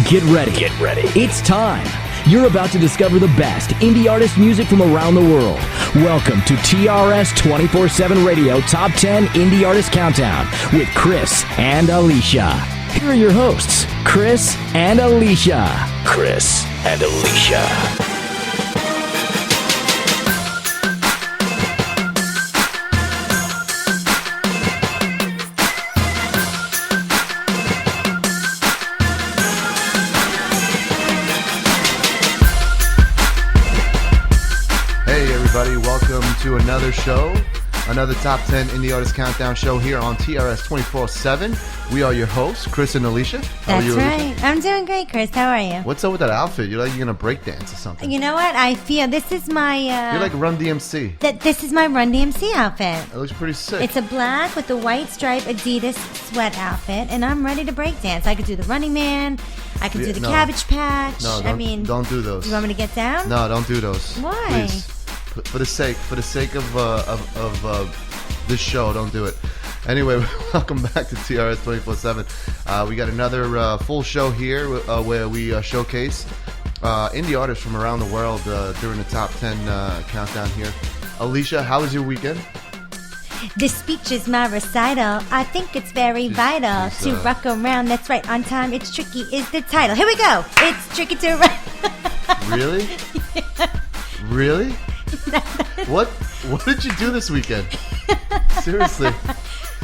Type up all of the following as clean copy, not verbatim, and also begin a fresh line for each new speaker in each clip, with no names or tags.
Get ready. Get ready. It's time. You're about to discover the best indie artist music from around the world. Welcome to TRS-247 Radio Top 10 Indie Artist Countdown with Cris and Alysia. Here are your hosts, Cris and Alysia. Cris and Alysia.
Welcome to another show, another Top 10 Indie Artist Countdown show here on TRS-247. We are your hosts, Cris and Alysia. How are you,
right.
Alysia?
I'm doing great, Cris. How are you?
What's up with that outfit? You're like you're going to break dance or something.
You know what? I feel this is my...
You're like Run DMC.
This is my Run DMC outfit.
It looks pretty sick.
It's a black with a white stripe Adidas sweat outfit, and I'm ready to break dance. I could do the Running Man. I could do the Cabbage Patch.
No, don't do those.
You want me to get down?
No, don't do those.
Why?
Please. For the sake of this show, don't do it. Anyway, welcome back to TRS-247. We got another full show here where we showcase indie artists from around the world during the Top 10 countdown here. Alysia, how was your weekend?
This speech is my recital. I think it's very vital to rock around. That's right, on time. It's tricky is the title. Here we go. It's tricky to rock.
Really?
Yeah.
Really? What did you do this weekend? Seriously.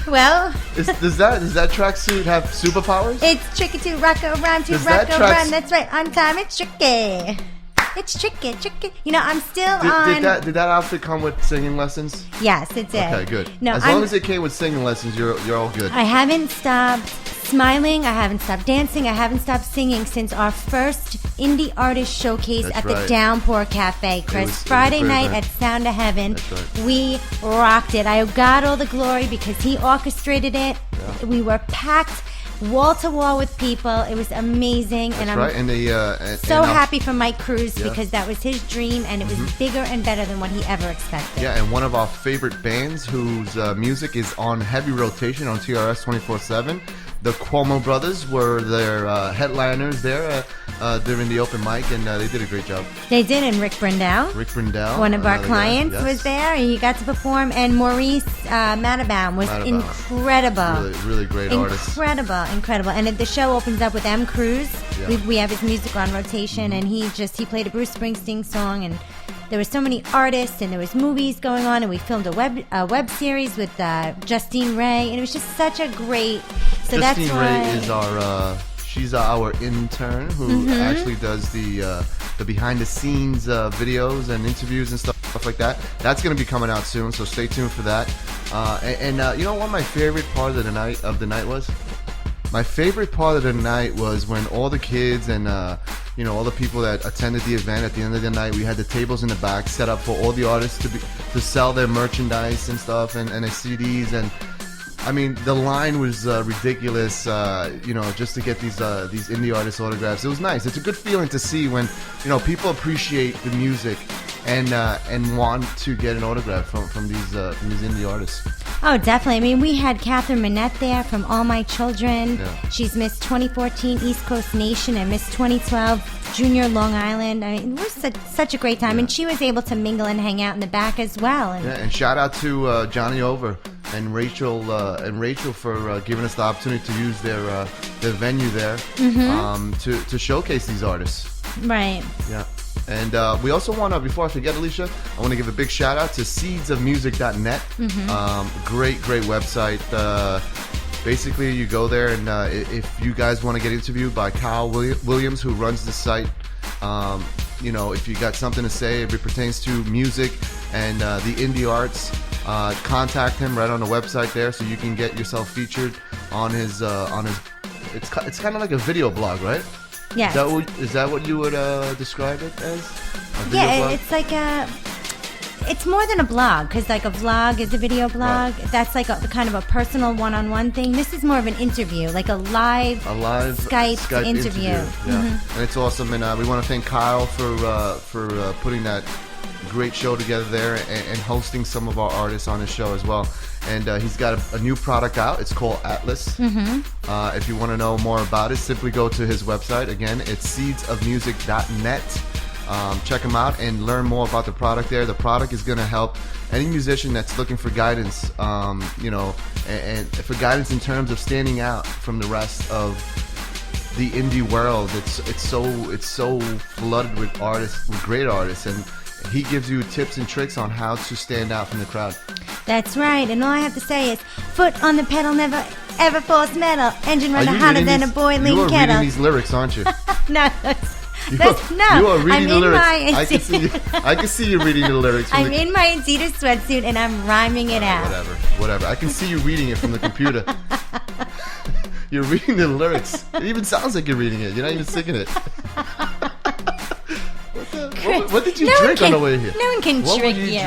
Well,
does that tracksuit have superpowers?
It's tricky to rock around, That's right, on time. It's tricky. It's tricky. You know, I'm still on.
Did that outfit come with singing lessons?
Yes, it did.
Okay, good.
No,
as long as it came with singing lessons, you're all good.
I haven't stopped smiling. I haven't stopped dancing. I haven't stopped singing since our first indie artist showcase at the Downpour Cafe, Cris. Friday night at Sound of Heaven.
That's right.
We rocked it. I got all the glory because he orchestrated it. Yeah. We were packed wall to wall with people. It was amazing.
That's
and I'm
right. And
so happy for Mike Cruz because that was his dream, and it was bigger and better than what he ever expected.
Yeah, and one of our favorite bands whose music is on heavy rotation on TRS-247, the Cuomo Brothers were their headliners there during the open mic, and they did a great job.
They did, and Rick Brindell,
one
of our clients, was there. He got to perform, and Maurice Matabaum was incredible.
Really great artist.
Incredible. And the show opens up with M. Cruz. Yeah. We have his music on rotation, and he played a Bruce Springsteen song, and there were so many artists, and there was movies going on, and we filmed a web series with Justine Ray, and it was just such a great. So
Justine Ray is she's our intern who actually does the behind the scenes videos and interviews and stuff like that. That's going to be coming out soon, so stay tuned for that. And you know what my favorite part of the night was? My favorite part of the night was when all the kids and all the people that attended the event at the end of the night, we had the tables in the back set up for all the artists to sell their merchandise and stuff and their CDs, and I mean the line was ridiculous. Just to get these indie artist autographs, it was nice. It's a good feeling to see when people appreciate the music and want to get an autograph from these indie artists.
Oh, definitely. I mean, we had Catherine Minette there from All My Children.
Yeah.
She's Miss 2014 East Coast Nation and Miss 2012 Junior Long Island. I mean, it was such a great time. Yeah. And she was able to mingle and hang out in the back as well.
And shout out to Johnny Over and Rachel for giving us the opportunity to use their venue there to showcase these artists.
Right.
Yeah. And we also want to, before I forget, Alysia, I want to give a big shout out to seedsofmusic.net. Great website. Basically, you go there, and if you guys want to get interviewed by Kyle Williams, who runs the site, if you got something to say, if it pertains to music and the indie arts, contact him right on the website there, so you can get yourself featured on his. It's kind of like a video blog, right?
Yes.
Is that what you would describe it as?
Yeah, it's like it's more than a blog, because like a vlog is a video blog. Right. That's like a kind of a personal one-on-one thing. This is more of an interview, like a live Skype interview.
Yeah, and it's awesome. And we want to thank Kyle for putting that great show together there and hosting some of our artists on his show as well. and he's got a new product out. It's called Atlas. If you want to know more about it, simply go to his website. Again, it's seedsofmusic.net. Check him out and learn more about the product there. The product is going to help any musician that's looking for guidance, and for guidance in terms of standing out from the rest of the indie world. It's so flooded with artists, with great artists, and he gives you tips and tricks on how to stand out from the crowd.
That's right, and all I have to say is, foot on the pedal, never ever false metal. Engine running hotter than a boiling kettle.
You are reading these lyrics, aren't you?
No.
You are reading the lyrics. I can see you reading the lyrics.
I'm in my Adidas sweatsuit and I'm rhyming it out.
Whatever. I can see you reading it from the computer. You're reading the lyrics. It even sounds like you're reading it. You're not even singing it. What did you drink on the way here?
No one can trick you.
You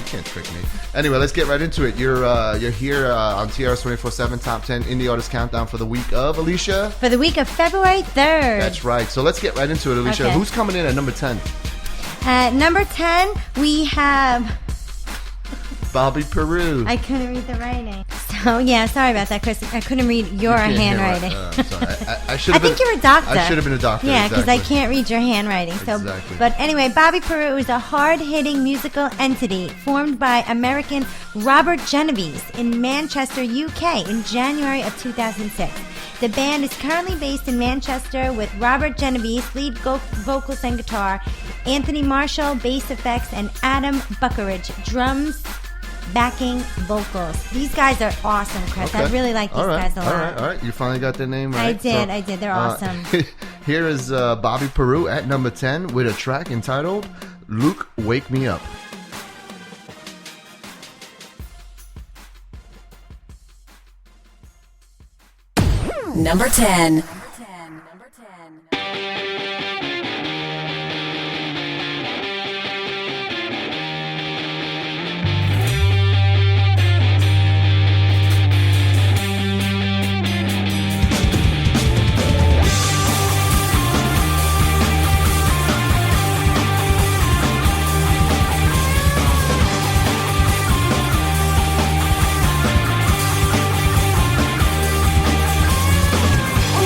can't trick me. Anyway, let's get right into it. You're here on TRS-247 Top 10 Indie Artist Countdown for the week of, Alysia?
For the week of February 3rd.
That's right. So let's get right into it, Alysia.
Okay.
Who's coming in at number 10?
At number 10, we have...
Bobbie Peru.
I couldn't read the writing. So, yeah, sorry about that, Chris. I couldn't read your handwriting.
Sorry. I
think you're a doctor.
I should have been a doctor.
Yeah, because I can't read your handwriting. So,
exactly.
But anyway, Bobbie Peru is a hard-hitting musical entity formed by American Robert Genovese in Manchester, UK in January of 2006. The band is currently based in Manchester with Robert Genovese, lead vocals and guitar, Anthony Marshall, bass effects, and Adam Buckeridge, drums, backing vocals. These guys are awesome, Chris.
Okay.
I really like these guys a lot.
All right. You finally got their name right.
I did. They're awesome.
Here is Bobbie Peru at number 10 with a track entitled Luke, Wake Me Up.
Number 10.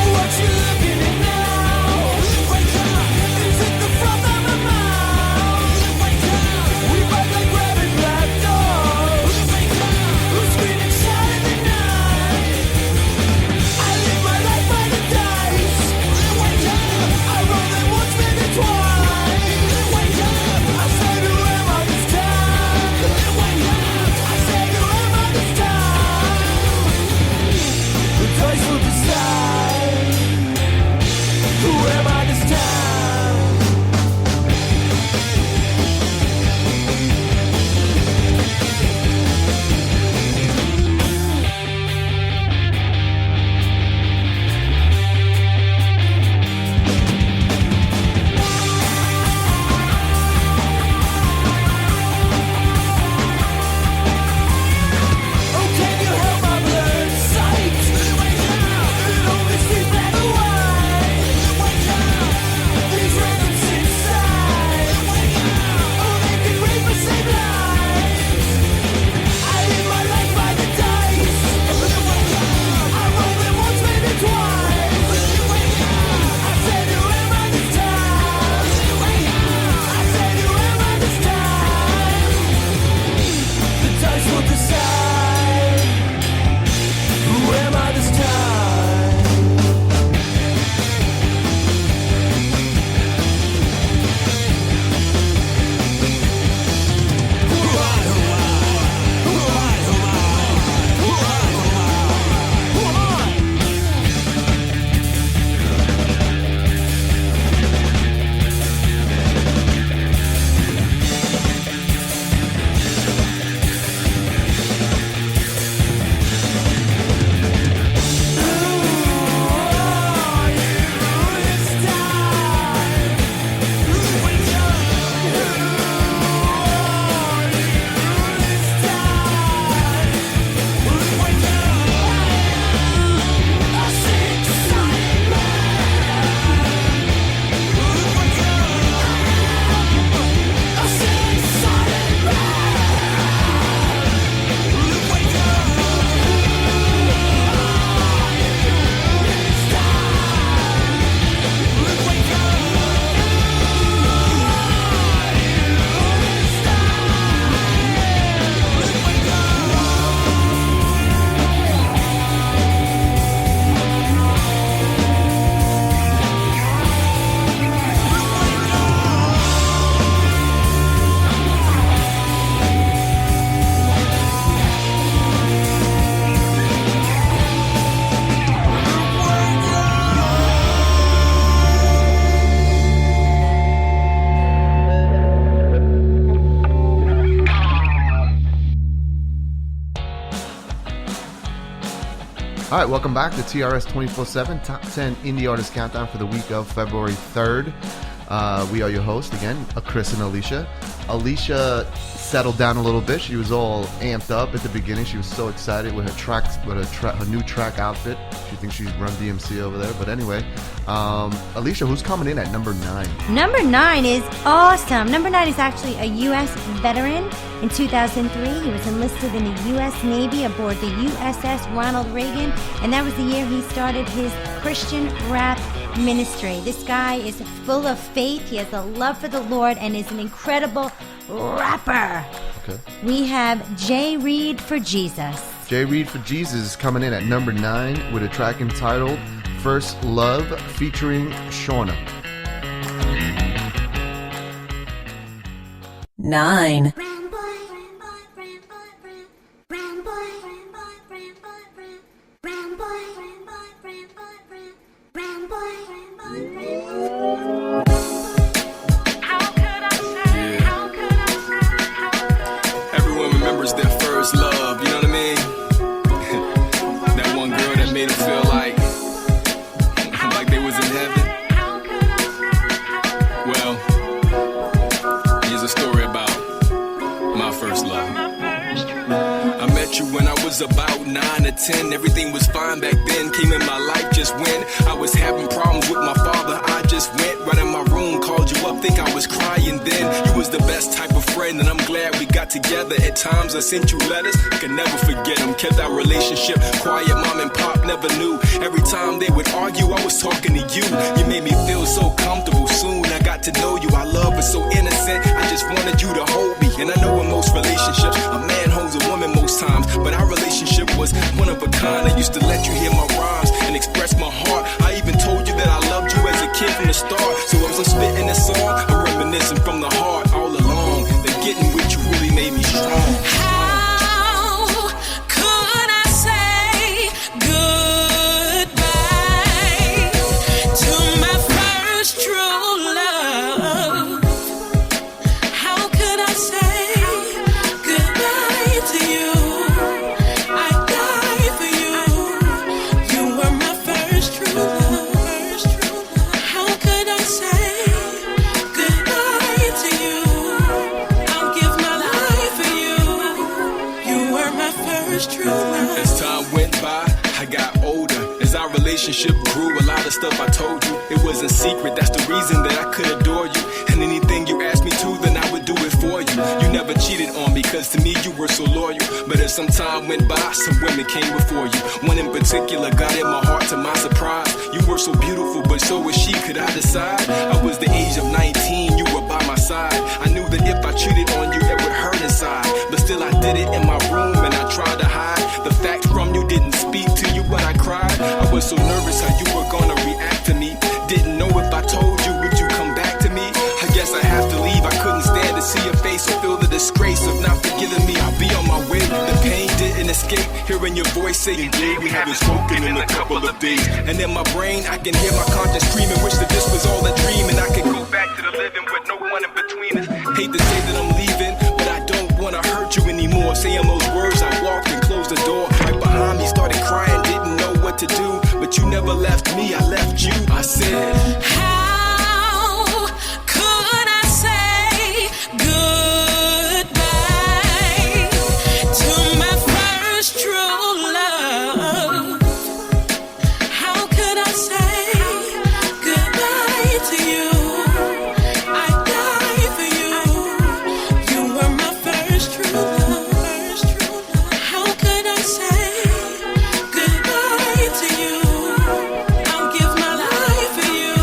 What
All right, welcome back to TRS-247 Top 10 Indie Artist Countdown for the week of February 3rd. We are your hosts again, Cris and Alysia. Alysia settled down a little bit. She was all amped up at the beginning. She was so excited with her new track outfit. She thinks she's Run DMC over there. But anyway, Alysia, who's coming in at number 9?
Number 9 is awesome. Number 9 is actually a U.S. veteran. In 2003, he was enlisted in the U.S. Navy aboard the USS Ronald Reagan, and that was the year he started his Christian rap ministry. This guy is full of faith. He has a love for the Lord and is an incredible rapper.
Okay.
We have J. Reed for Jesus.
J. Reed for Jesus is coming in at number 9 with a track entitled First Love featuring Shauna.
9.
Everyone remembers their first love, you know what I mean? That one girl that made them feel like they was in heaven. Well, here's a story about my first love. I met you when I was about 9 or 10. Everything was fine back then. Came in my life just when I was having problems with my father. I just went right in my room, called you up, think I was crying then. You was the best type of friend, and I'm glad we got together. At times I sent you letters, I can never forget them. Kept our relationship quiet, mom and pop never knew. Every time they would argue, I was talking to you. You made me feel so comfortable. Soon I got to know you. Our love was so innocent, I just wanted you to hold me. And I know in most relationships, a man holds a woman most times, but our relationship was one of a kind. I used to let you hear my rhymes and express my heart. I even told you that I loved you as a kid from the start. So as I'm spitting this song, I'm reminiscing from the heart all along. That getting with you really made me strong.
How could I say goodbye to my first true love? How could I say goodbye to you? I died for you. You were my first true love. How could I say goodbye to you? I'll give my life for you. You were my first true love.
As time went by, I got older. As our relationship grew, a lot of stuff I told you, it wasn't secret. That's the reason that I could adore you. And anything you asked me to, then I would do it for you. You never cheated on me, cause to me you were so loyal. But as some time went by, some women came before you. One in particular got in my heart to my surprise. You were so beautiful, but so was she. Could I decide? I was the age of 19, you were by my side. I knew that if I cheated on you, it would hurt inside. But still I did it in my room, and I tried to hide the facts from you. Didn't speak to you, but I cried. I was so nervous how you were gonna react to me. Didn't know if I told you, would you come back to me? I guess I have to leave. I couldn't stand to see your face or feel the disgrace of not forgiving me. I'll be on my way. The pain didn't escape. Hearing your voice saying, "Babe, we haven't spoken in a couple of days." And in my brain, I can hear my conscience screaming, wish that this was all a dream and I could go back to the living with no one in between us. Hate to say that I'm leaving, but I don't wanna hurt you anymore. Saying those words, I walked and closed the door. Right behind me, started crying, didn't know what to do. But you never left me, I left you. I said,
How could I say goodbye to my first true love? How could I say goodbye to you? I died for you. You were my first true love. How could I say goodbye to you? I'll give my life for you.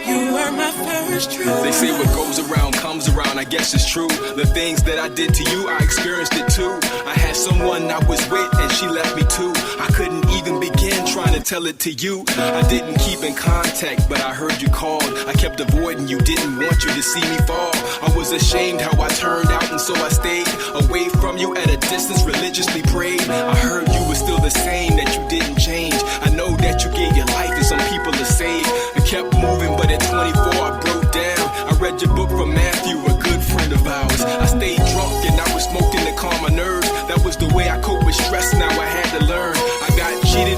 You were my first true love.
they say what goes around comes around, I guess it's true. The things that I did to you, I experienced it too. I had someone I was with and she left me too. I couldn't even begin trying to tell it to you. I didn't keep in contact, but I heard you called. I kept avoiding you, didn't want you to see me fall. I was ashamed how I turned out, and so I stayed away from you at a distance, religiously prayed. I heard you were still the same, that you didn't change. I know that you gave your life to some people to save. I kept moving, but at 24 I broke down. I read your book from Matthew, a good friend of ours. I stayed drunk and I was smoking to calm my nerves. That was the way I coped with stress, now I had to learn. I got cheated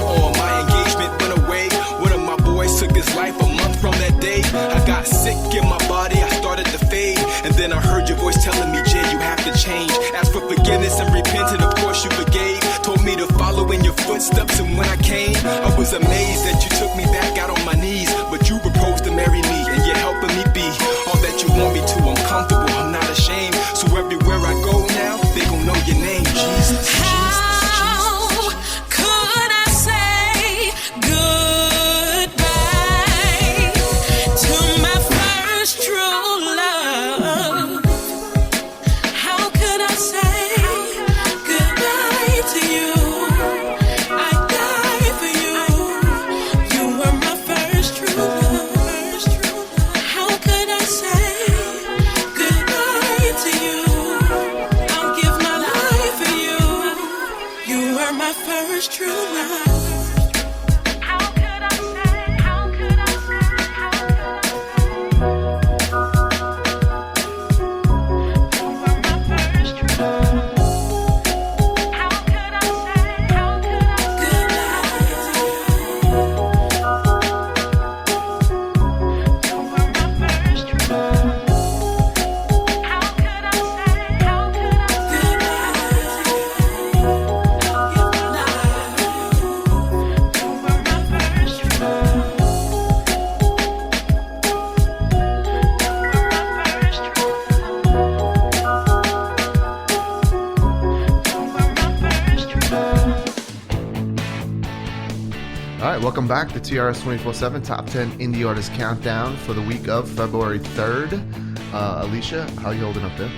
came. I was amazed that you took me back out on my knees, but you proposed to marry me, and you're helping me be all that you want me to. I'm comfortable, I'm not ashamed. So everywhere I go now, they gon' know your name, Jesus.
How could I say goodbye to my first true love? How could I say goodbye to you? I died for you. You were my first true love. How could I say goodbye to you? I'll give my life for you. You were my first true love. How could I say? How could I say? How could I say? You were my first true love. How could I say? How could I say? Goodbye to you. You were my first true love. How could I say? How could I say? Goodbye to you. I'll give my life. You were my first true love. You were my first true love. You were my first true love.
All right, welcome back to TRS-247 Top 10 Indie Artist Countdown for the week of February 3rd. Alicia, how are you holding up there?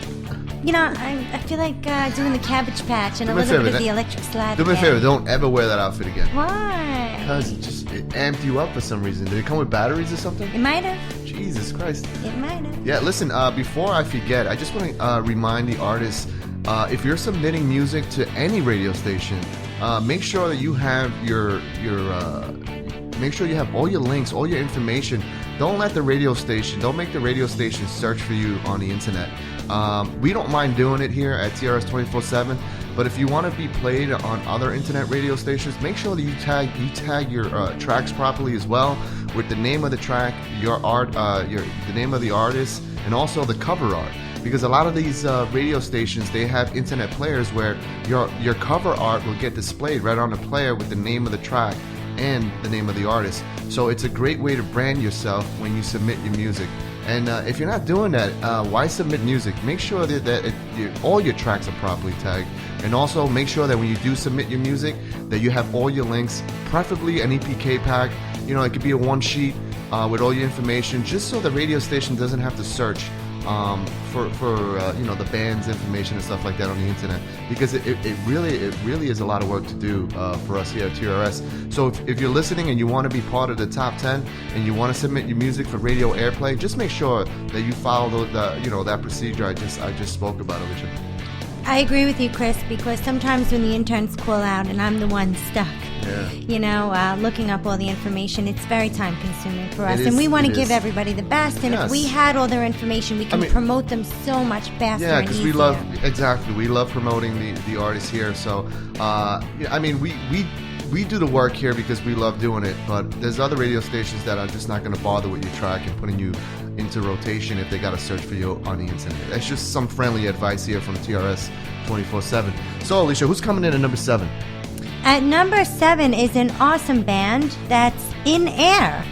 You know, I feel like doing the Cabbage Patch and a
Do me a
little bit
favor,
of the electric slide.
Do me a
again.
favor, don't ever wear that outfit again.
Why?
Because it amped you up for some reason. Did it come with batteries or something?
It might have.
Jesus Christ.
It might have.
Yeah, listen, before I forget, I just want to remind the artists, if you're submitting music to any radio station, make sure that you have make sure you have all your links, all your information. Don't make the radio station search for you on the internet. We don't mind doing it here at TRS-247, but if you want to be played on other internet radio stations, make sure that you tag your tracks properly as well, with the name of the track, your art, the name of the artist, and also the cover art. Because a lot of these radio stations, they have internet players where your cover art will get displayed right on the player with the name of the track and the name of the artist. So it's a great way to brand yourself when you submit your music. And if you're not doing that, why submit music? Make sure that all your tracks are properly tagged. And also make sure that when you do submit your music, that you have all your links, preferably an EPK pack. You know, it could be a one sheet with all your information, just so the radio station doesn't have to search for the band's information and stuff like that on the internet, because it really is a lot of work to do for us here at TRS. So if you're listening and you want to be part of the top 10 and you want to submit your music for radio airplay, just make sure that you follow that procedure I just spoke about, Alicia.
I agree with you, Chris, because sometimes when the interns call out and I'm the one stuck, looking up all the information, it's very time consuming for us. And we want to give everybody the best. And if we had all their information, we can promote them so much faster and easier.
Yeah, because we love promoting the artists here. So, we do the work here because we love doing it. But there's other radio stations that are just not going to bother with your track and putting you into rotation if they got to search for you on the internet. That's just some friendly advice here from TRS 24/7. So, Alicia, who's coming in at number 7?
At number 7 is an awesome band that's in air.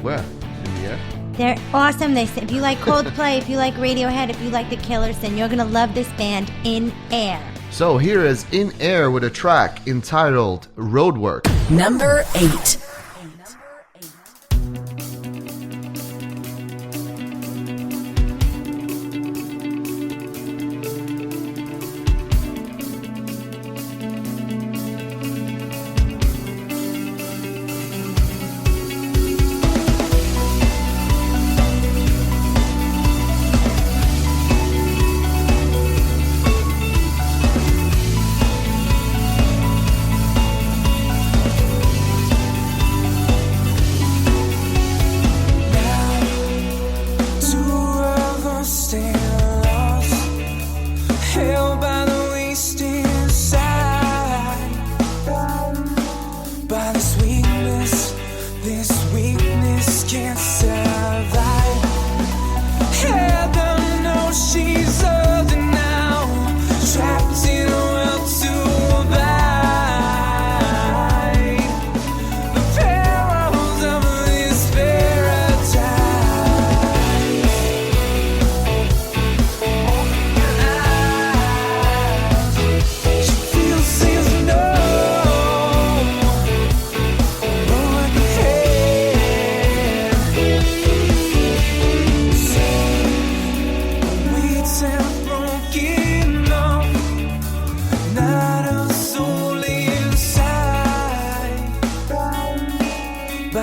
Where? In the air?
They're awesome. They say if you like Coldplay, if you like Radiohead, if you like The Killers, then you're going to love this band, In Air.
So here is In Air with a track entitled Roadwork.
Number 8.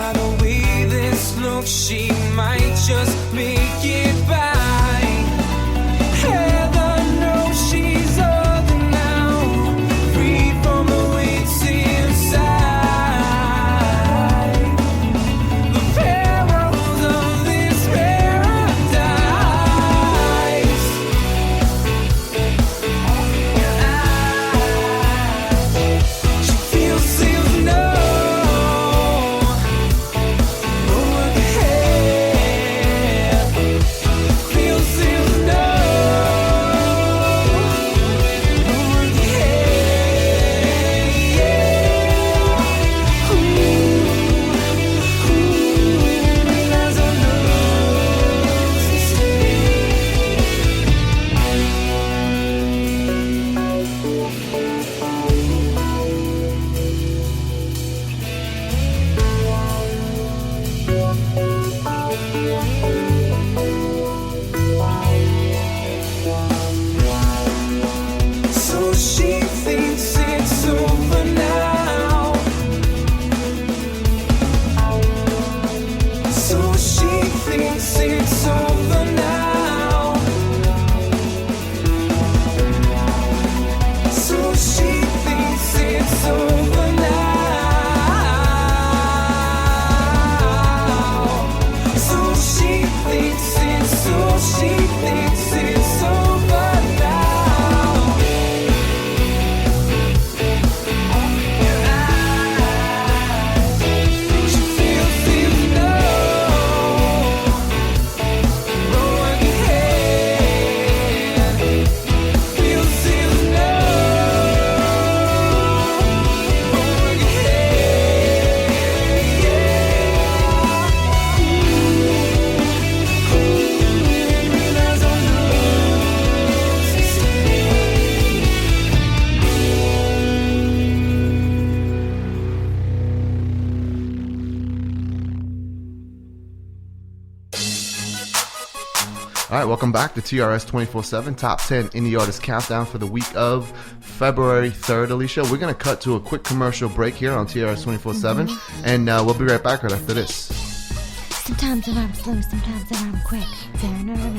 by the way this looks, she might just make it by. Heather knows she's other now, free from the weights inside. The perils of this paradise. She feels seems no. Look ahead. Feels seems no. Look ahead. Yeah. Ooh, there's a love to stay. So she thinks it's over now. So she thinks it's over now. So she thinks it's over now. So she thinks it's over now. She feels no. Going ahead. Feels no. Going ahead. There's a love to stay.
All right, welcome back to TRS-247 Top 10 Indie Artist Countdown for the week of February 3rd, Alicia. We're going to cut to a quick commercial break here on TRS-247, and we'll be right back right after this.
Sometimes I rhyme slow, sometimes I rhyme quick.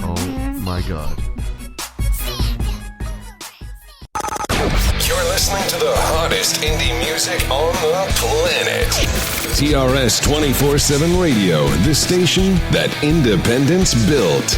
Oh my God.
You're listening to the hottest indie music on the planet.
TRS-247 Radio, the station that independence built.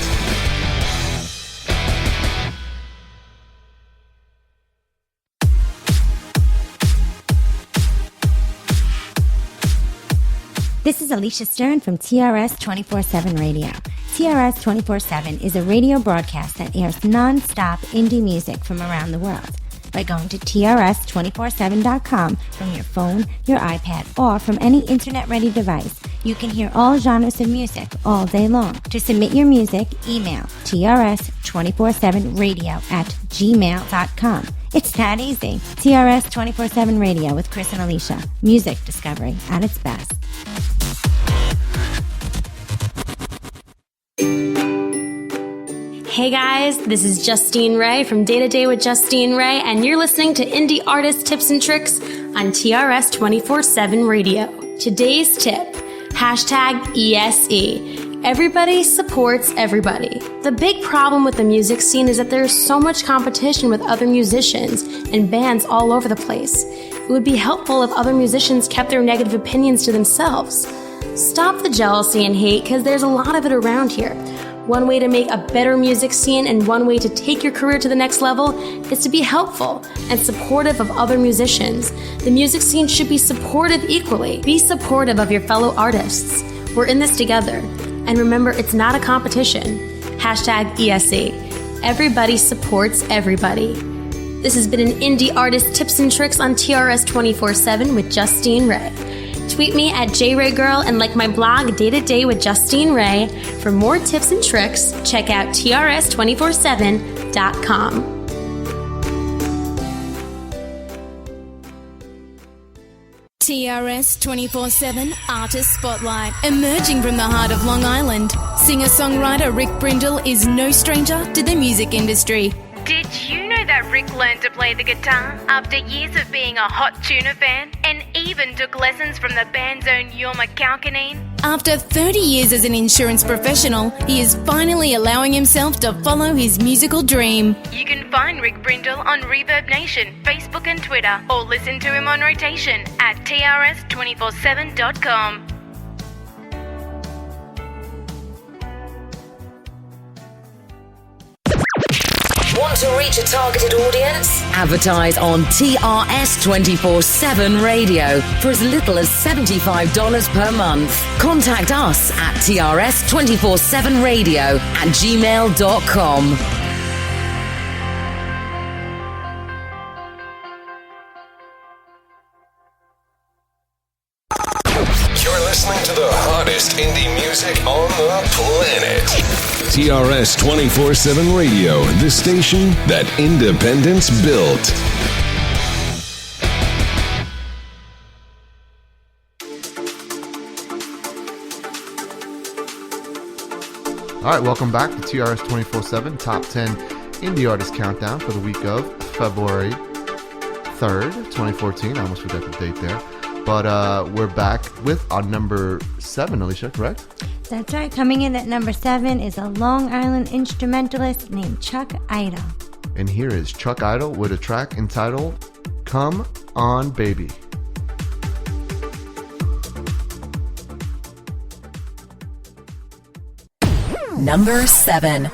This is Alicia Stern from TRS-247 Radio. TRS-247 is a radio broadcast that airs non-stop indie music from around the world. By going to TRS247.com from your phone, your iPad, or from any internet-ready device, you can hear all genres of music all day long. To submit your music, email TRS247Radio@gmail.com. It's that easy. TRS-247 Radio with Cris and Alysia. Music discovery at its best.
Hey guys, this is Justine Ray from Day to Day with Justine Ray, and you're listening to Indie Artist Tips and Tricks on TRS-247 Radio. Today's tip, #ESE. Everybody supports everybody. The big problem with the music scene is that there's so much competition with other musicians and bands all over the place. It would be helpful if other musicians kept their negative opinions to themselves. Stop the jealousy and hate, because there's a lot of it around here. One way to make a better music scene and one way to take your career to the next level is to be helpful and supportive of other musicians. The music scene should be supportive equally. Be supportive of your fellow artists. We're in this together. And remember, it's not a competition. #ESE. Everybody supports everybody. This has been an Indie Artist Tips and Tricks on TRS-247 with Justine Ray. Tweet me at JRayGirl and like my blog Day to Day with Justine Ray. For more tips and tricks, check out TRS247.com.
TRS-247 Artist Spotlight. Emerging from the heart of Long Island, singer-songwriter Rick Brindle is no stranger to the music industry.
Did you know know that Rick learned to play the guitar after years of being a hot tuna fan and even took lessons from the band's own Jorma Kaukonen?
After 30 years as an insurance professional, he is finally allowing himself to follow his musical dream.
You can find Rick Brindle on Reverb Nation, Facebook and Twitter, or listen to him on rotation at Trs247.com.
Want to reach a targeted audience? Advertise on TRS-247 Radio for as little as $75 per month. Contact us at Trs247 Radio at gmail.com.
You're listening to the hottest indie music on the planet.
TRS-247 Radio, the station that independence built.
All right, welcome back to TRS-247 Top 10 Indie Artist Countdown for the week of February 3rd, 2014. I almost forgot the date there. But we're back with our number 7, Alicia, correct?
That's right. Coming in at number 7 is a Long Island instrumentalist named Chuck Idle.
And here is Chuck Idle with a track entitled Come On Baby.
Number 7.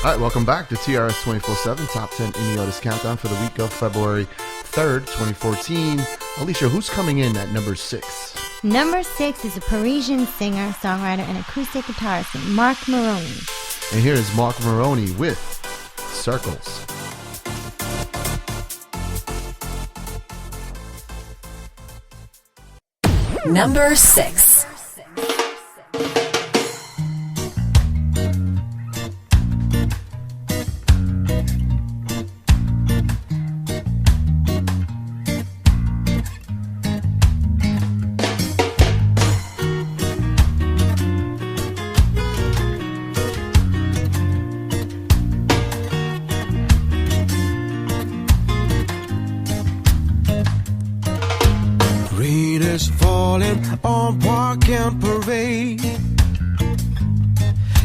All right, welcome back to TRS-247 Top 10 Indie Artist Countdown for the week of February 3rd, 2014. Alicia, who's coming in at number 6?
Number 6 is a Parisian singer, songwriter, and acoustic guitarist, Mark Moroney.
And here is Mark Moroney with Circles.
Number 6.
On Park and Parade,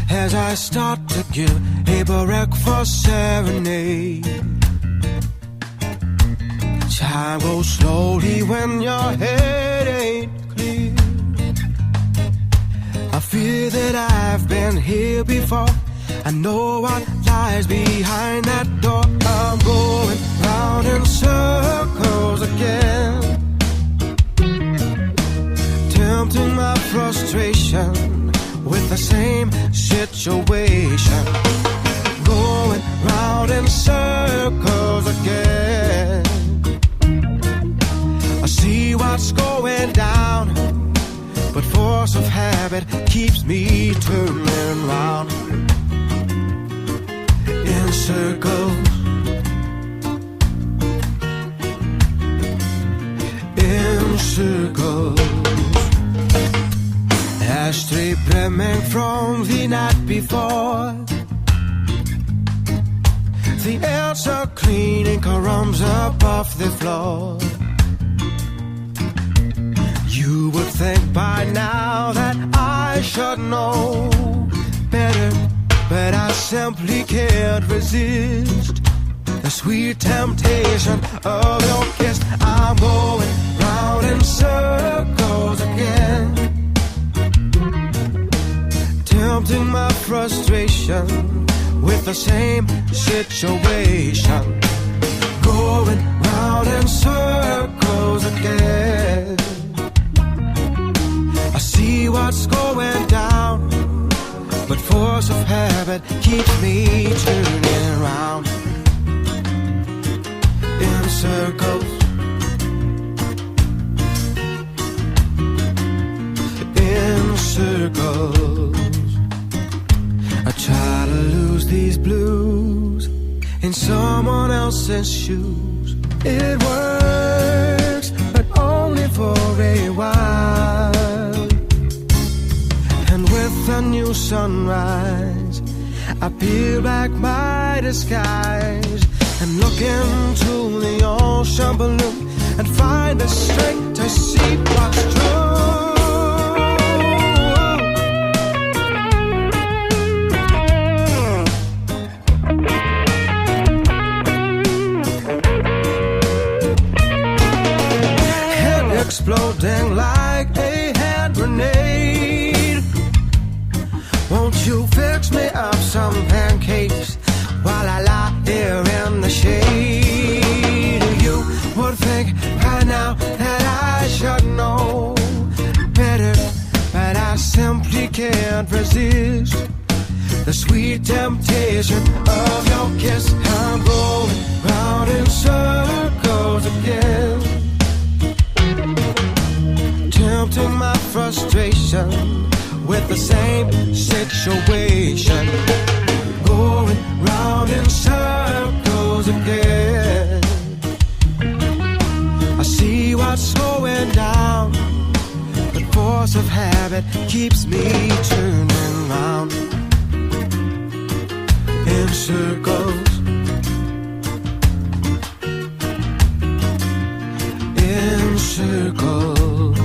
as I start to give a breakfast serenade. Time goes slowly when your head ain't clear. I fear that I've been here before. I know what lies behind that door. I'm going round in circles again, tempting my frustration with the same situation. Going round in circles again. I see what's going down, but force of habit keeps me turning round in circles. In circles. Ashtray brimming from the night before. The answer cleaning crumbs up off the floor. You would think by now that I should know better, but I simply can't resist the sweet temptation of your kiss. I'm going round in circles again, tempting my frustration with the same situation. Going round in circles again. I see what's going down, but force of habit keeps me turning round in circles. In circles. I try to lose these blues in someone else's shoes. It works, but only for a while. And with a new sunrise, I peel back my disguise and look into the ocean balloon and find the strength to see what's true. Exploding like a hand grenade. Won't you fix me up some pancakes while I lie here in the shade? You would think by now that I should know better, but I simply can't resist the sweet temptation of your kiss. I'm going round in circles again, tempting my frustration with the same situation. Going round in circles again. I see what's going down, but force of habit keeps me turning round in circles. In circles.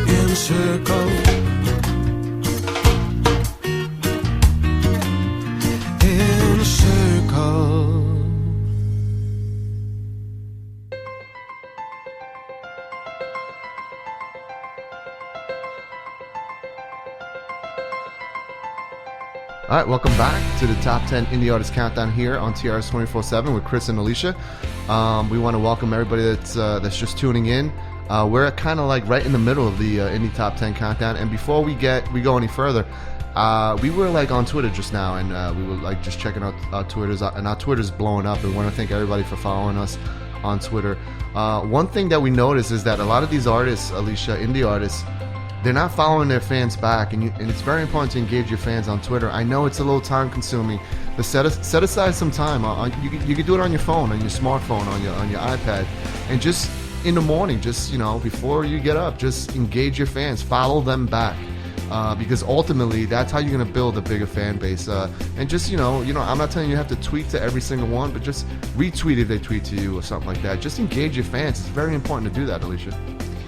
In circles. In circles.
All right, welcome back to the Top 10 Indie Artist Countdown here on TRS-247 with Cris and Alysia. We want to welcome everybody that's just tuning in. We're kind of like right in the middle of the Indie Top 10 Countdown, and before we go any further, we were like on Twitter just now, and we were like just checking out our Twitters, and our Twitter's blowing up, and we want to thank everybody for following us on Twitter. One thing that we noticed is that a lot of these artists, Alysia, indie artists, they're not following their fans back, and it's very important to engage your fans on Twitter. I know it's a little time consuming, but set aside some time. You can do it on your phone, on your smartphone, on your iPad, and just in the morning, just before you get up, just engage your fans, follow them back, because ultimately that's how you're gonna build a bigger fan base. And just I'm not telling you have to tweet to every single one, but just retweet if they tweet to you or something like that. Just engage your fans. It's very important to do that, Alysia.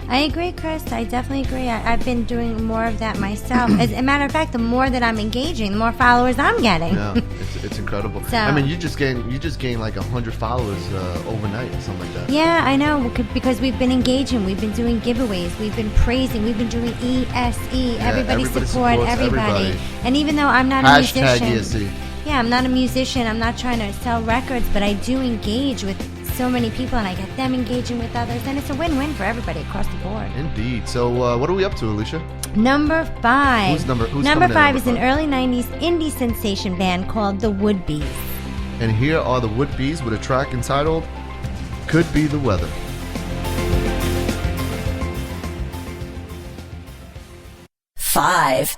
I agree, Cris. I definitely agree. I've been doing more of that myself. As a matter of fact, the more that I'm engaging, the more followers I'm getting.
Yeah, it's incredible. So, I mean, you just gained like 100 followers overnight or something like that.
Yeah, I know, because we've been engaging, we've been doing giveaways, we've been praising, we've been doing ESE. Yeah, everybody support everybody. And even though I'm not a musician,
ESE.
Yeah, I'm not a musician. I'm not trying to sell records, but I do engage with so many people, and I get them engaging with others, and it's a win-win for everybody across the board.
Indeed. So what are we up to, Alysia?
Number 5.
Who's number
5 is an early 90s indie sensation band called the Would Bes.
And here are the Would Bes with a track entitled Could Be the Weather.
5.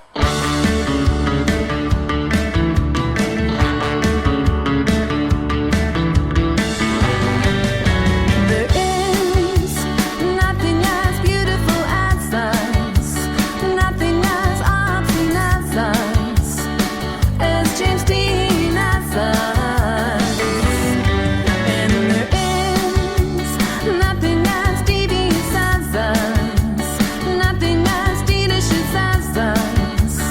Nothing as delicious as us.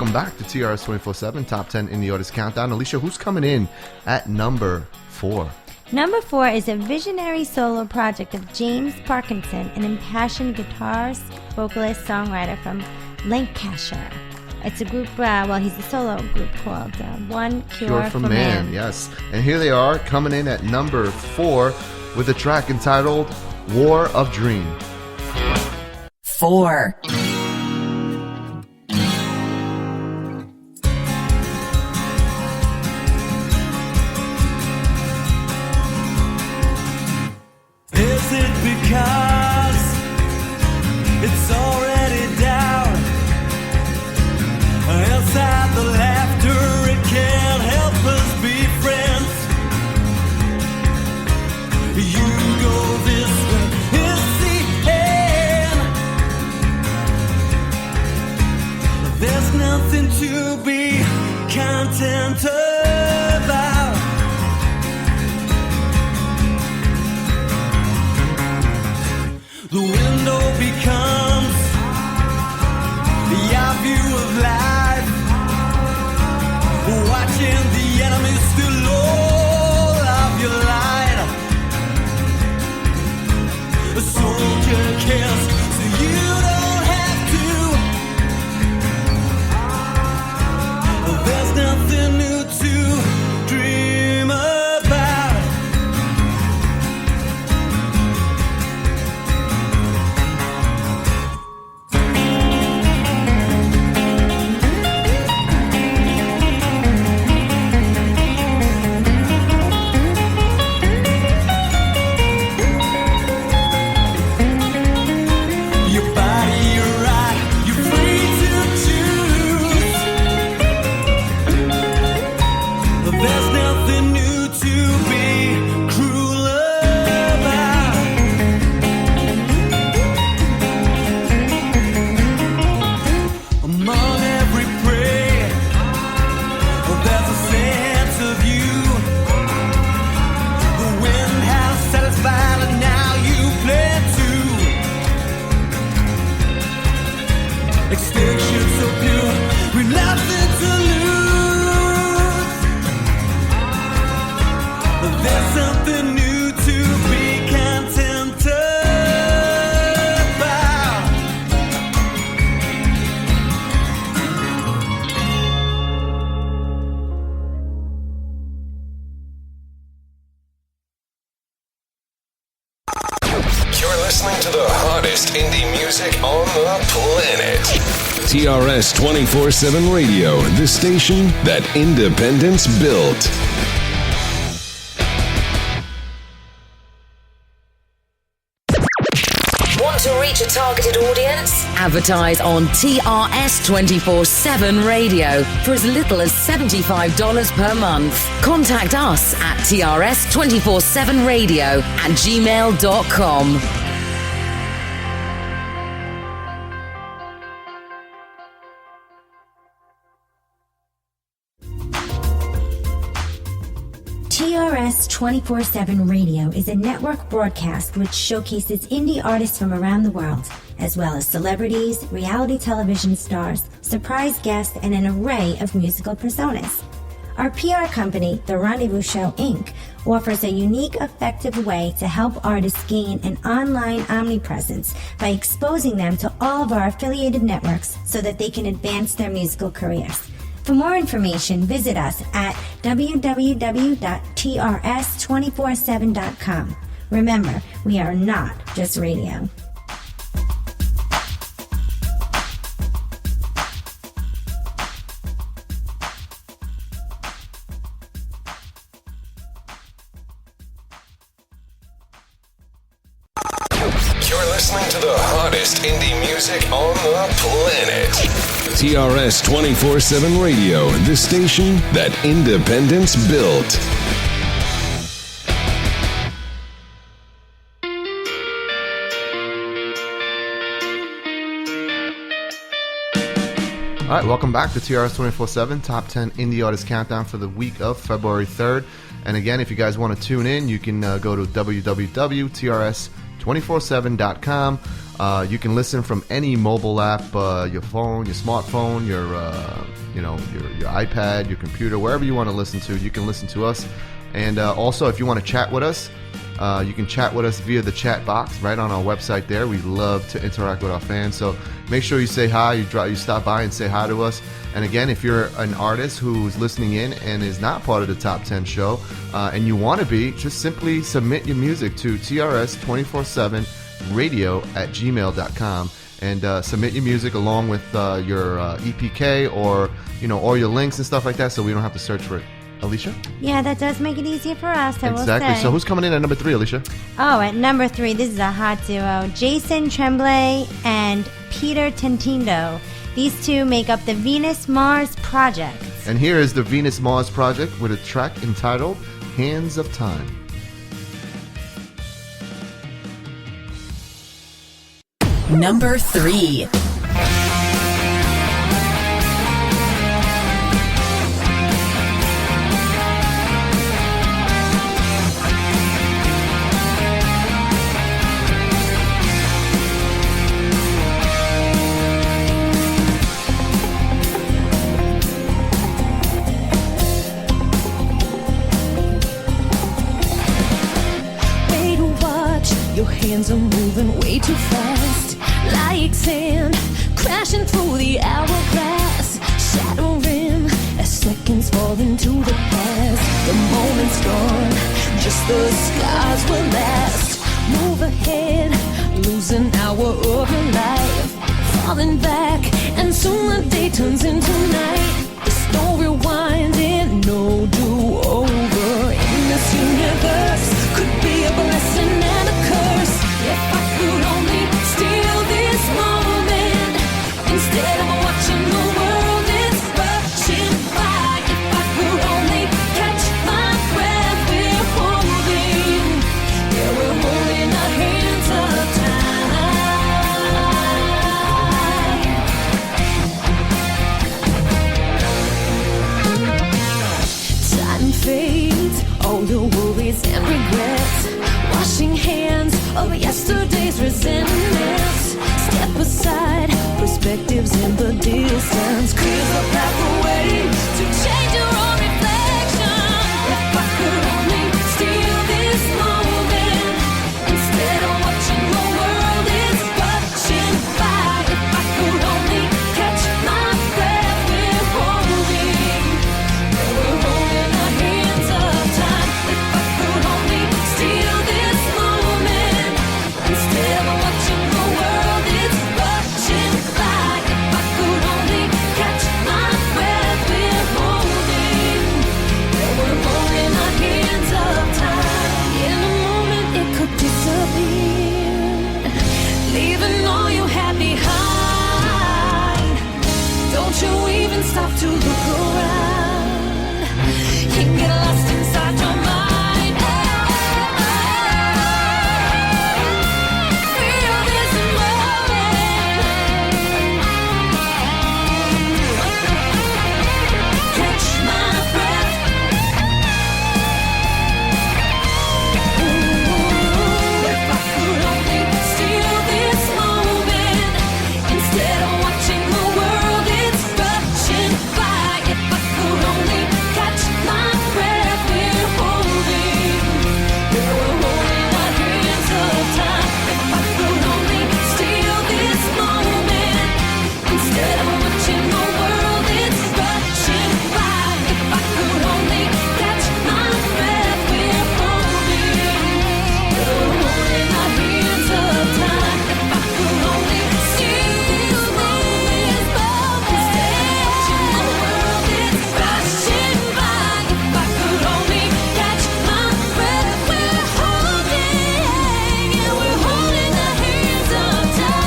welcome back to TRS-247 Top 10 Indie Artist Countdown. Alicia, who's coming in at number 4?
Number 4 is a visionary solo project of James Parkinson, an impassioned guitarist, vocalist, songwriter from Lancashire. It's a group, he's a solo group called One Cure for Man.
Yes. And here they are, coming in at number 4 with a track entitled War of Dream.
4.
Is it because it's already down? Outside the laughter, it can't help us be friends. You go this way, it's the end. There's nothing to be content about. The window becomes your view of life, watching the enemy steal all of your light. A soldier kills, so you don't have to. There's nothing new to dream about.
TRS-247 Radio, the station that independence built.
Want to reach a targeted audience? Advertise on TRS-247 Radio for as little as $75 per month. Contact us at Trs247 Radio at gmail.com.
TRS-247 Radio is a network broadcast which showcases indie artists from around the world, as well as celebrities, reality television stars, surprise guests, and an array of musical personas. Our PR company, The Rendezvous Show, Inc., offers a unique, effective way to help artists gain an online omnipresence by exposing them to all of our affiliated networks so that they can advance their musical careers. For more information, visit us at www.trs247.com. Remember, we are not just radio.
You're listening to the hottest indie music on the planet.
TRS-247 Radio, the station that independence built.
All right, welcome back to TRS-247 Top 10 Indie Artist Countdown for the week of February 3rd. And again, if you guys want to tune in, you can go to www.trs247 TRS247.com. You can listen from any mobile app, your phone, your smartphone, your iPad, your computer, wherever you want to listen to. You can listen to us. And also, if you want to chat with us, you can chat with us via the chat box right on our website there. We love to interact with our fans. So make sure you say hi, you stop by and say hi to us. And again, if you're an artist who's listening in and is not part of the Top 10 show, and you want to be, just simply submit your music to Trs247 Radio at gmail.com and submit your music along with your EPK or your links and stuff like that, so we don't have to search for it. Alicia?
Yeah, that does make it easier for us, I will say.
Exactly. So who's coming in at number 3, Alicia?
Oh, at number 3, this is a hot duo. Jason Tremblay and Peter Tintindo. These two make up the Venus-Mars Project.
And here is the Venus-Mars Project with a track entitled Hands of Time.
Number 3.
Your hands are moving way too fast, like sand crashing through the hourglass, shattering as seconds fall into the past. The moment's gone, just the scars will last. Move ahead, losing hour of your life, falling back, and soon the day turns into night. There's no rewinding, no do-over in this universe. Could be a blessing and a curse. If I could only steal this moment instead of watching the world is rushing by. If I could only catch my breath, we're holding, yeah, we're holding our hands up tight. Time fades, all your worries and regrets, washing hands of yesterday's resentments. Step aside, perspectives in the distance, clears the pathway to change your own reflection. If I could only steal this moment instead of watching the world is rushing by. If I could only catch my breath, we're holding, yeah, we're holding our hands up tight. If I could only steal this moment instead of watching the world is rushing by. If I could only catch my breath, we're holding, yeah, we're holding our hands up tight. In a moment it could disappear, leaving all you had behind. Don't you even stop to look around, you get lost inside your mind. Feel this moment, catch my breath. Ooh, if I could only steal this moment instead of watching the world it's rushing by. If I could only catch my breath, we're holding, yeah, we're holding our hands up tight. If I could only steal this moment instead of watching the world it's rushing by. If I could only catch my breath, we're holding, yeah, we're holding our hands up tight. If I could only steal this moment instead of watching the world it's rushing by. If I could only catch my breath, we're holding, yeah, we're holding our hands up tight.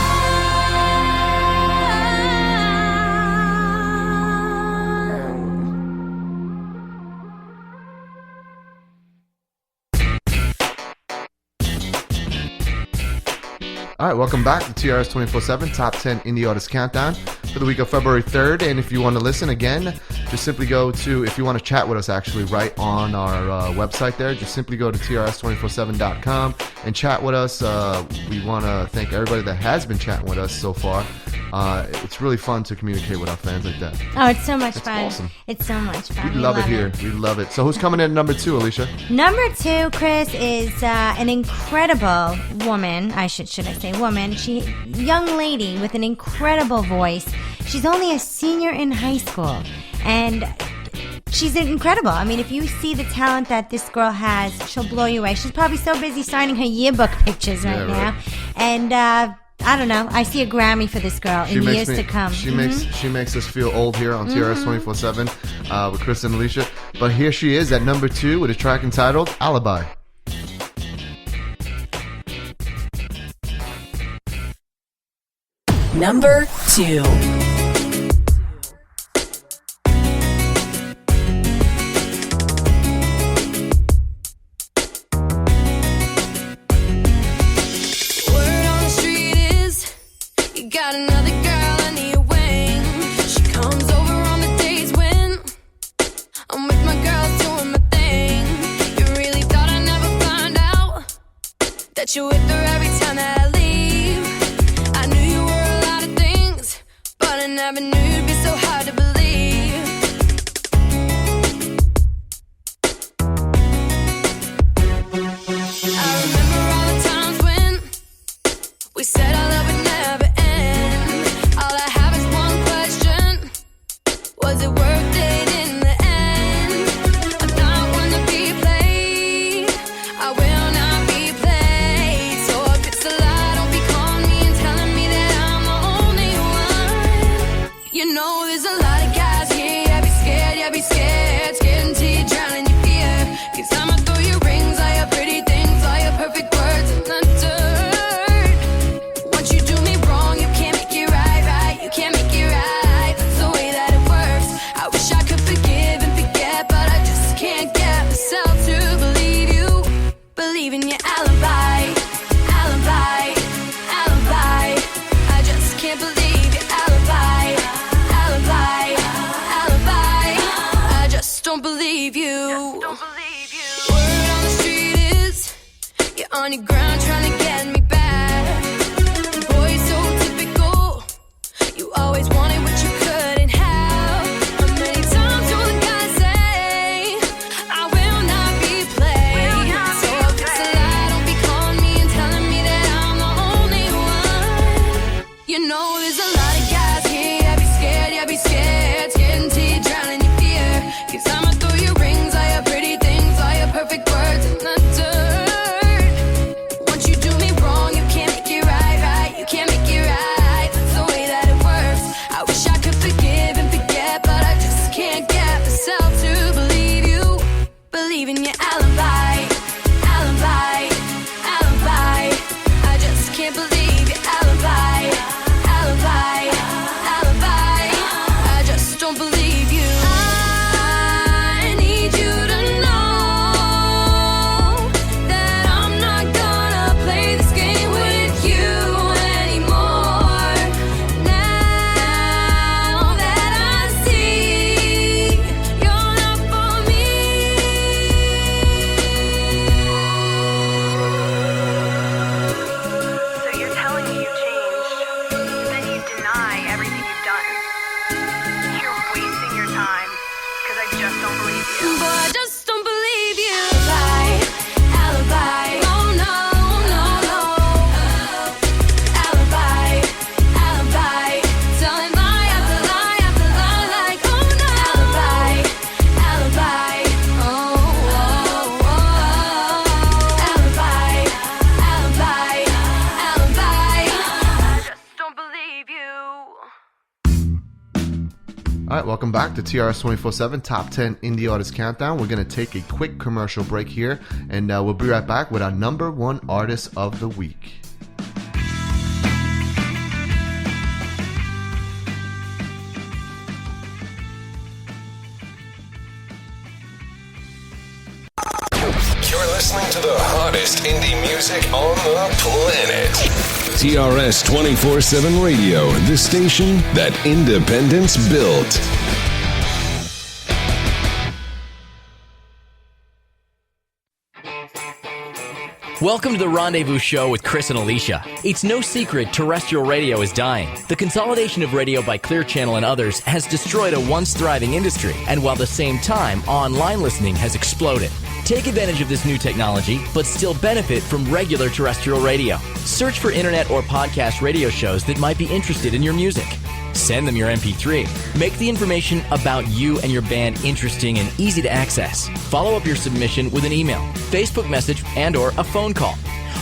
All right, welcome back to TRS 24/7 Top 10 Indie Artist Countdown for the week of February 3rd. And if you want to listen again, just simply go to, if you want to chat with us actually, right on our website there, just simply go to Trs247.com and chat with us. We want to thank everybody that has been chatting with us so far. It's really fun to communicate with our fans like that.
Oh, it's so much fun.
Awesome.
It's so much fun.
We love it here. We love it. So who's coming in at number 2, Alicia?
Number 2, Chris, is an incredible woman. Should I say woman? Young lady with an incredible voice. She's only a senior in high school, and she's incredible. I mean, if you see the talent that this girl has, she'll blow you away. She's probably so busy signing her yearbook pictures right now, and I don't know. I see a Grammy for this girl in years to come.
She makes us feel old here on TRS-247 with Cris and Alysia. But here she is at number 2 with a track entitled Alibi.
Number 2.
Got another girl under your wing. She comes over on the days when I'm with my girls doing my thing. You really thought I'd never find out that you're with her every time that I leave. I knew you were a lot of things, but I never knew you'd be so hard to believe. I remember all the times when we said our love would never end. Was it worth it in the end? I'm not one to be played. I will not be played. So if it's a lie, don't be calling me and telling me that I'm the only one. You know there's a lot of guys here. Yeah, be scared, yeah, be scared. Scared until you drown in your fear. 'Cause I'ma throw your rings, all your pretty things, all your perfect words in the dirt. Once you do me wrong, you can't make it right, right. You can't make it right. That's the way that it works. I wish I could forgive and forget, but I just can't get myself to believe you. Believe in your alibi, alibi, alibi. I just can't believe your alibi, alibi, alibi. I just don't believe you. Word on the street is you're on your ground trying to get me back. Boy, so typical. You always wanted what you couldn't have. How many times do the guys say I will not be played? So if it's a lie, don't be calling me and telling me that I'm the only one. You know there's a lot of guys here. Yeah, be scared, yeah, be scared. Scared until you drown in your fear. 'Cause I'ma throw your rings, all your pretty things, all your perfect words in the dirt. Once you do me wrong, you can't make it right, right. You can't make it right. That's the way that it works. I wish I could forgive and forget, but I just can't get myself to believe you. Believe in your alibi, alibi, alibi. I just can't believe your alibi, alibi, alibi. I just don't believe you. I need you to know that I'm not gonna play this game with you anymore. Now that I see you're not for me.
So you're telling me you changed, then you deny everything you've done. You're wasting your time, because I just don't believe you.
But I just don't believe you. Alibi, alibi. Oh no, no, no. Alibi, alibi. Telling lie after lie after lie, like oh no. Alibi, alibi. Oh, oh, oh. Alibi, alibi, alibi.
I just don't believe you.
All right, welcome back to TRS-247 Top 10 Indie Artist Countdown. We're going to take a quick commercial break here, and we'll be right back with our number 1 artist of the week.
You're listening to the hottest indie music on the planet.
TRS-247 Radio, the station that independence built.
Welcome to the Rendezvous Show with Cris and Alysia. It's no secret terrestrial radio is dying. The consolidation of radio by Clear Channel and others has destroyed a once thriving industry, and while at the same time, online listening has exploded. Take advantage of this new technology, but still benefit from regular terrestrial radio. Search for internet or podcast radio shows that might be interested in your music. Send them your MP3. Make the information about you and your band interesting and easy to access. Follow up your submission with an email, Facebook message, and/or a phone call.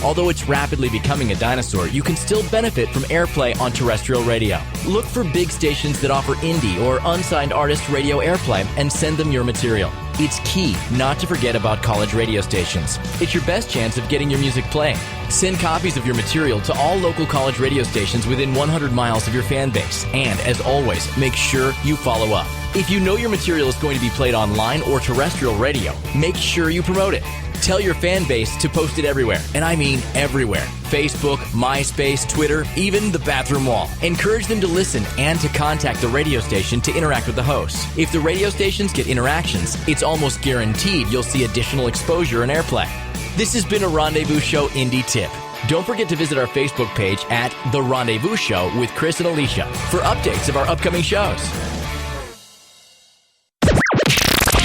Although it's rapidly becoming a dinosaur, you can still benefit from airplay on terrestrial radio. Look for big stations that offer indie or unsigned artist radio airplay and send them your material. It's key not to forget about college radio stations. It's your best chance of getting your music playing. Send copies of your material to all local college radio stations within 100 miles of your fan base. And, as always, make sure you follow up. If you know your material is going to be played online or terrestrial radio, make sure you promote it. Tell your fan base to post it everywhere, and I mean everywhere. Facebook, MySpace, Twitter, even the bathroom wall. Encourage them to listen and to contact the radio station to interact with the hosts. If the radio stations get interactions, it's almost guaranteed you'll see additional exposure and airplay. This has been a Rendezvous Show Indie Tip. Don't forget to visit our Facebook page at The Rendezvous Show with Cris and Alysia for updates of our upcoming shows.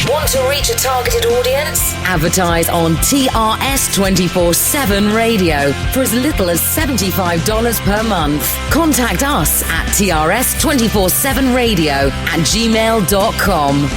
Want to reach a targeted audience? Advertise on TRS-247 Radio for as little as $75 per month. Contact us at Trs247 Radio at gmail.com.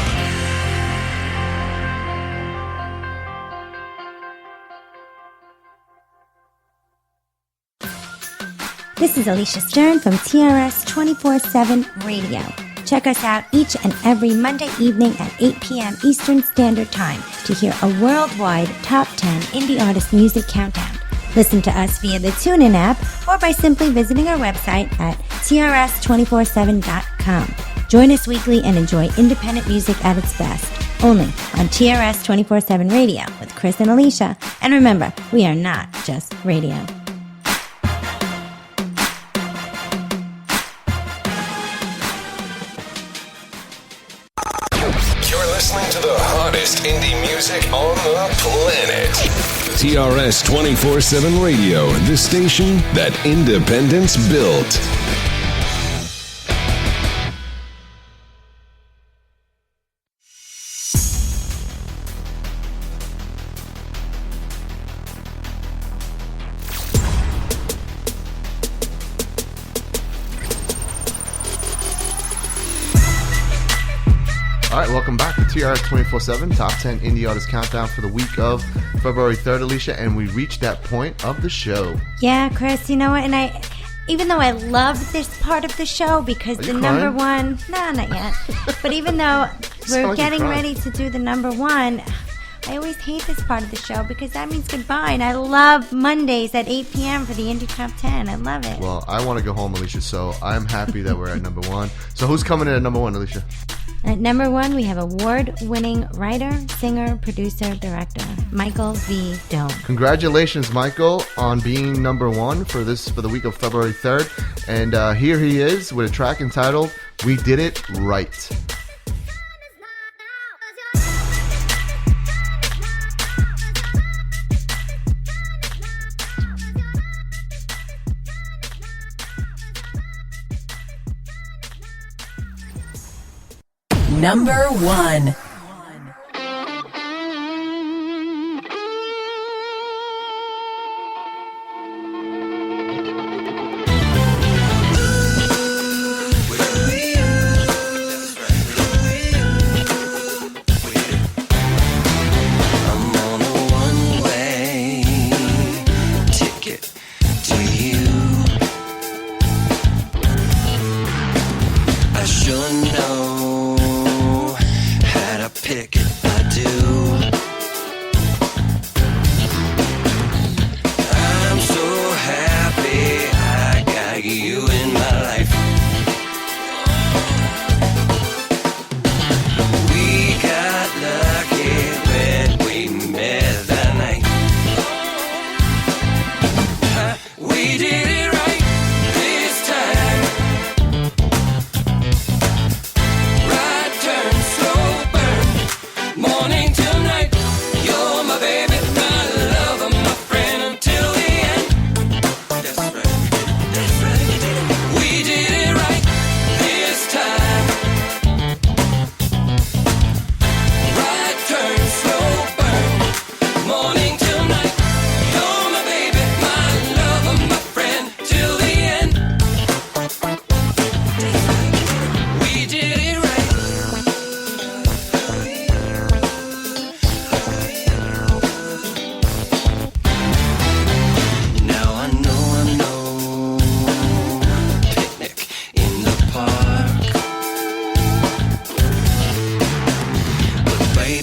This is Alysia Stern from TRS-247 Radio. Check us out each and every Monday evening at 8 p.m. Eastern Standard Time to hear a worldwide Top 10 Indie Artist Music Countdown. Listen to us via the TUNEIN App or by simply visiting our website at Trs247.com. Join us weekly and enjoy independent music at its best. Only on TRS-247 Radio with Cris and Alysia. And remember, we are not just radio.
Listening to the hottest indie music on the planet.
TRS-247 Radio, the station that independence built.
All right, welcome back to TRS-247, Top 10 Indie Artist Countdown for the week of February 3rd, Alysia, and we reached that point of the show.
Yeah, Cris, you know what, and even though I love this part of the show because the number one, no, not yet, but even though we're getting ready to do the number one, I always hate this part of the show because that means goodbye, and I love Mondays at 8 p.m. for the Indie Top 10. I love it.
Well, I want to go home, Alysia, so I'm happy that we're at number one. So who's coming in at number one, Alysia?
At number one, we have award-winning writer, singer, producer, director, Michael V. Doane.
Congratulations, Michael, on being number one for the week of February 3rd. And here he is with a track entitled "We Did It Right."
Number one.
Had a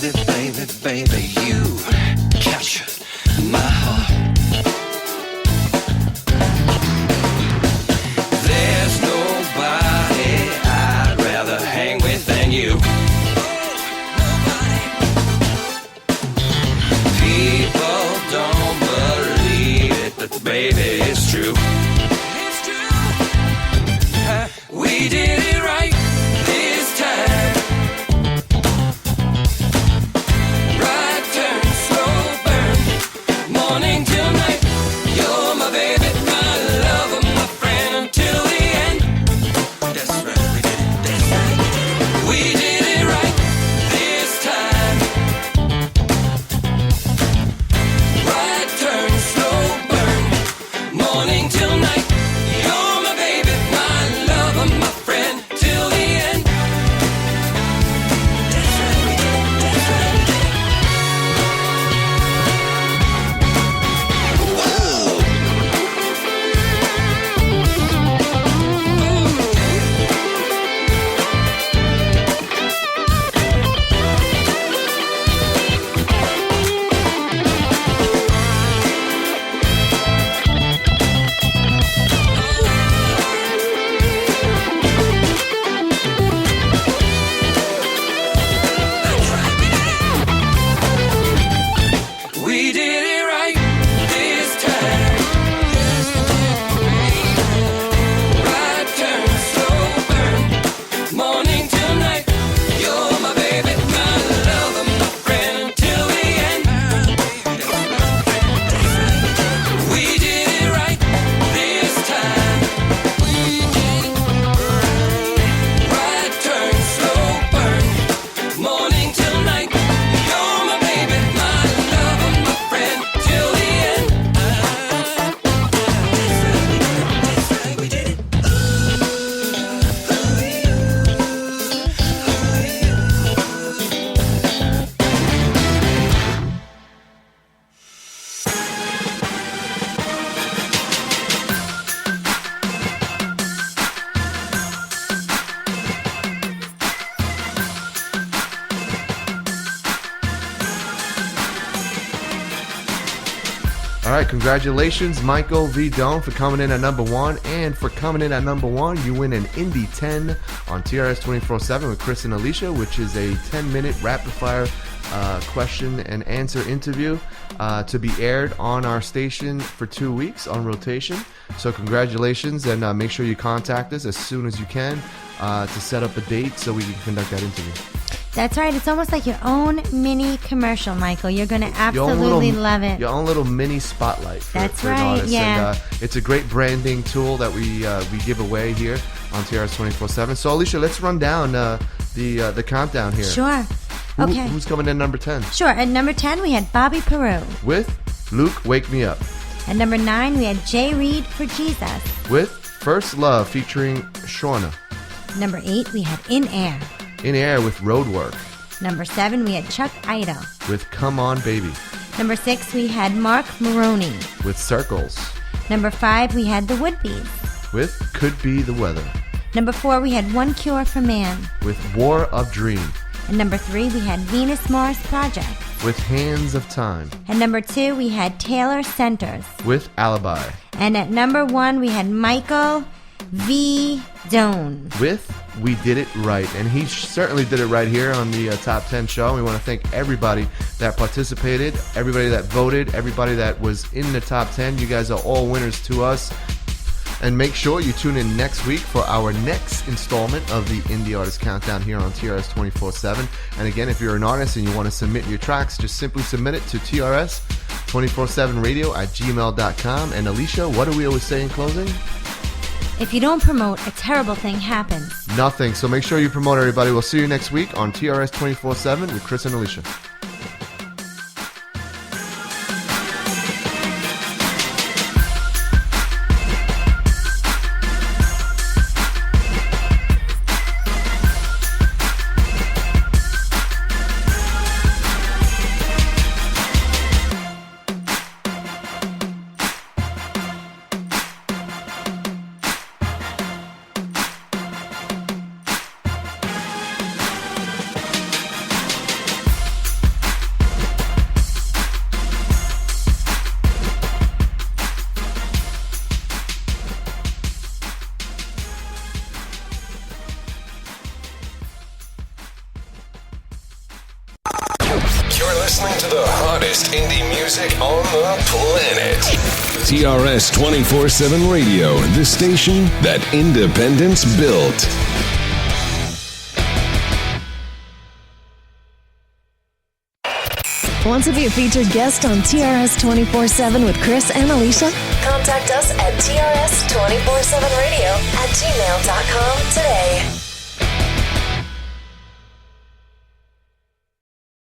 baby, baby, baby, you captured my heart. There's nobody I'd rather hang with than you. People don't believe it, but baby, it's true. It's true. We did it right this time. Right turn, slow burn, morning till night. You're my baby, my lover, my friend until the end. That's right, we did it. That's right, we did it right this time. Right turn, slow burn, morning till night. You're my baby, my lover, my friend till the end. That's right, we did it. That's right, we did it. We did it right this time. Right turn, slow burn, morning till night. You're my baby, my lover, my friend until the end. We did it right this time. Right turn, slow burn, morning till night. You're my baby, my lover, my friend till the end. We did it.
All right, congratulations, Michael V. Doane, for coming in at number 1. And for coming in at number 1, you win an Indie 10 on TRS-247 with Cris and Alysia, which is a 10-minute rapid-fire question and answer interview to be aired on our station for 2 weeks on rotation. So congratulations, and make sure you contact us as soon as you can to set up a date so we can conduct that interview.
That's right. It's almost like your own mini commercial, Michael. You're going to absolutely love it.
Your own little mini spotlight.
That's
for an
right,
artist.
yeah.
And, it's a great branding tool that we give away here on TRS-247. So, Alysia, let's run down the countdown here.
Sure. Okay.
Who's coming in number 10?
Sure. At number 10, we had Bobbie Peru.
With Luke, Wake Me Up.
At number 9, we had Jay Reed for Jesus.
With First Love featuring Shauna.
Number 8, we had In Air.
In Air with Roadwork.
Number 7, we had Chuck Idol.
With Come On Baby.
Number 6, we had Mark Moroney.
With Circles.
Number 5, we had the Would Bes.
With Could Be the Weather.
Number 4, we had One Cure for Man.
With War of Dream.
And number 3, we had Venus Mars Project.
With Hands of Time.
And number 2, we had Taylor Centers.
With Alibi.
And at number 1, we had Michael V. Doane.
With We Did It Right. And he certainly did it right here on the Top 10 show. We want to thank everybody that participated, everybody that voted, everybody that was in the Top 10. You guys are all winners to us. And make sure you tune in next week for our next installment of the Indie Artist Countdown here on TRS-247. And again, if you're an artist and you want to submit your tracks, just simply submit it to TRS-247 Radio at gmail.com. And Alysia, what do we always say in closing?
If you don't promote, a terrible thing happens.
Nothing. So make sure you promote, everybody. We'll see you next week on TRS-247 with Cris and Alysia.
You're listening to the hottest indie music on the planet.
TRS-247 Radio, the station that independence built.
Want to be a featured guest on TRS-247 with Cris and Alysia?
Contact us at TRS247Radio@gmail.com today.